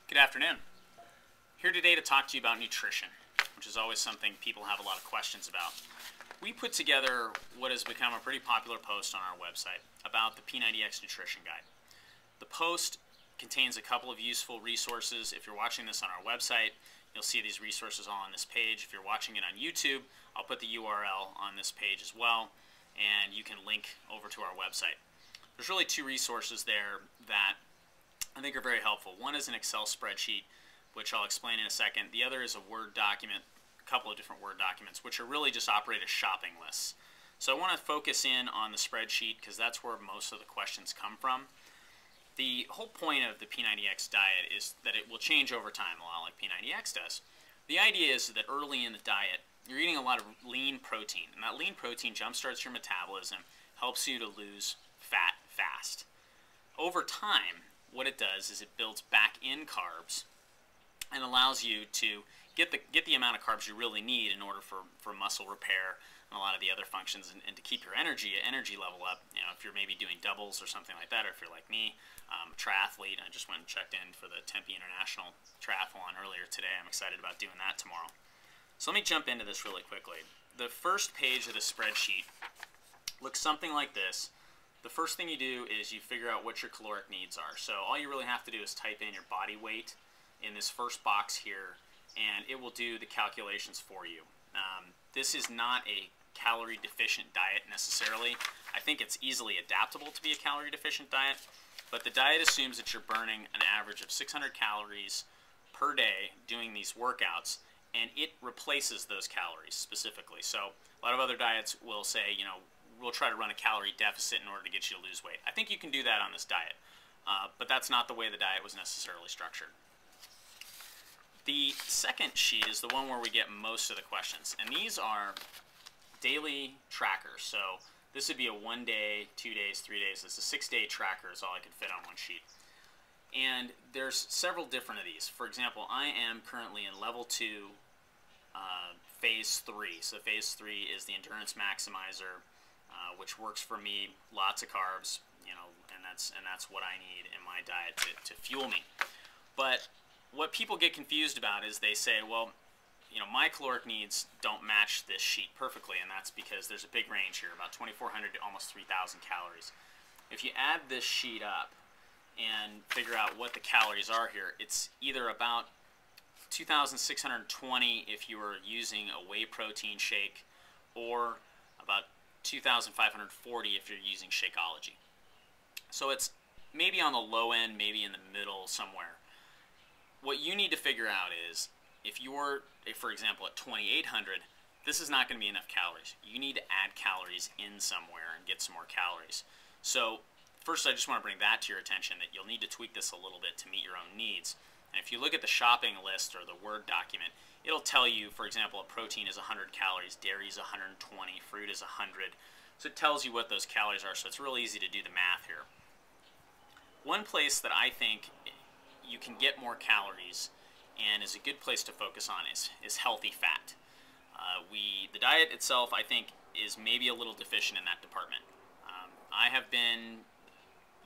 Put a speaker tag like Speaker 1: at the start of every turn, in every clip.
Speaker 1: Good afternoon. Here today to talk to you about nutrition, which is always something people have a lot of questions about. We put together what has become a pretty popular post on our website about the P90X nutrition guide. The post contains a couple of useful resources. If you're watching this on our website, you'll see these resources all on this page. If you're watching it on YouTube, I'll put the URL on this page as well, and you can link over to our website. There's really two resources there that I think are very helpful. One is an Excel spreadsheet, which I'll explain in a second. The other is a Word document, a couple of different Word documents, which are really just operate as shopping lists. So I want to focus in on the spreadsheet because that's where most of the questions come from. The whole point of the P90X diet is that it will change over time, a lot like P90X does. The idea is that early in the diet, you're eating a lot of lean protein, and that lean protein jumpstarts your metabolism, helps you to lose fat fast. Over time, what it does is it builds back in carbs and allows you to get the amount of carbs you really need in order for muscle repair and a lot of the other functions, and to keep your energy level up. You know, if you're maybe doing doubles or something like that, or if you're like me, triathlete. I just went and checked in for the Tempe International Triathlon earlier today. I'm excited about doing that tomorrow. So let me jump into this really quickly. The first page of the spreadsheet looks something like this. The first thing you do is you figure out what your caloric needs are. So all you really have to do is type in your body weight in this first box here, and it will do the calculations for you. This is not a calorie deficient diet necessarily. I think it's easily adaptable to be a calorie deficient diet, but the diet assumes that you're burning an average of 600 calories per day doing these workouts, and it replaces those calories specifically. So a lot of other diets will say, you know, we'll try to run a calorie deficit in order to get you to lose weight. I think you can do that on this diet, but that's not the way the diet was necessarily structured. The second sheet is the one where we get most of the questions, and these are daily trackers. So this would be a 1 day, 2 days, 3 days. This is a 6-day tracker is all I could fit on one sheet. And there's several different of these. For example, I am currently in level 2, phase 3. So phase 3 is the endurance maximizer, which works for me. Lots of carbs, you know, and that's what I need in my diet to fuel me. But what people get confused about is they say, well, you know, my caloric needs don't match this sheet perfectly, and that's because there's a big range here, about 2,400 to almost 3,000 calories. If you add this sheet up and figure out what the calories are here, it's either about 2,620 if you were using a whey protein shake, or about 2,540 if you're using Shakeology. So it's maybe on the low end, maybe in the middle somewhere. What you need to figure out is, if you're, for example, at 2,800, this is not going to be enough calories. You need to add calories in somewhere and get some more calories. So first, I just want to bring that to your attention, that you'll need to tweak this a little bit to meet your own needs. And if you look at the shopping list or the Word document, it'll tell you, for example, a protein is 100 calories, dairy is 120, fruit is 100. So it tells you what those calories are, so it's really easy to do the math here. One place that I think you can get more calories and is a good place to focus on is healthy fat. The diet itself, I think, is maybe a little deficient in that department. I have been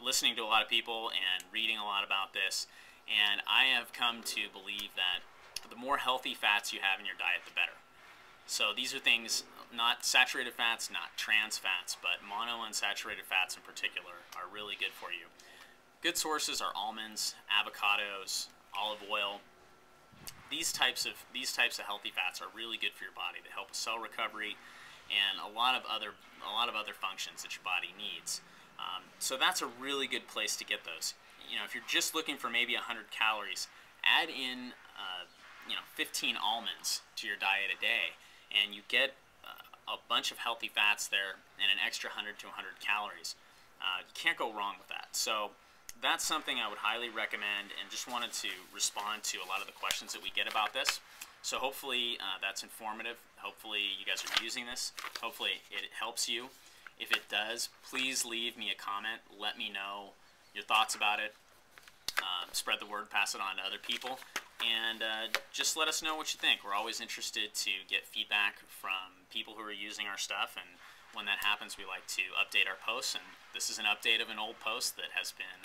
Speaker 1: listening to a lot of people and reading a lot about this, and I have come to believe that the more healthy fats you have in your diet, the better. So these are things, not saturated fats, not trans fats, but monounsaturated fats in particular are really good for you. Good sources are almonds, avocados, olive oil. These types of healthy fats are really good for your body. They help with cell recovery and a lot of other functions that your body needs. So that's a really good place to get those. You know, if you're just looking for maybe 100 calories, add in 15 almonds to your diet a day, and you get a bunch of healthy fats there and an extra 100 to 100 calories. You can't go wrong with that. So that's something I would highly recommend, and just wanted to respond to a lot of the questions that we get about this. So hopefully that's informative. Hopefully you guys are using this. Hopefully it helps you. If it does, please leave me a comment. Let me know your thoughts about it. Spread the word, pass it on to other people, and just let us know what you think. We're always interested to get feedback from people who are using our stuff, and when that happens, we like to update our posts, and this is an update of an old post that has been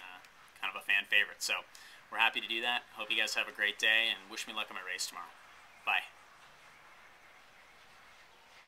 Speaker 1: kind of a fan favorite. So we're happy to do that. Hope you guys have a great day, and wish me luck on my race tomorrow. Bye.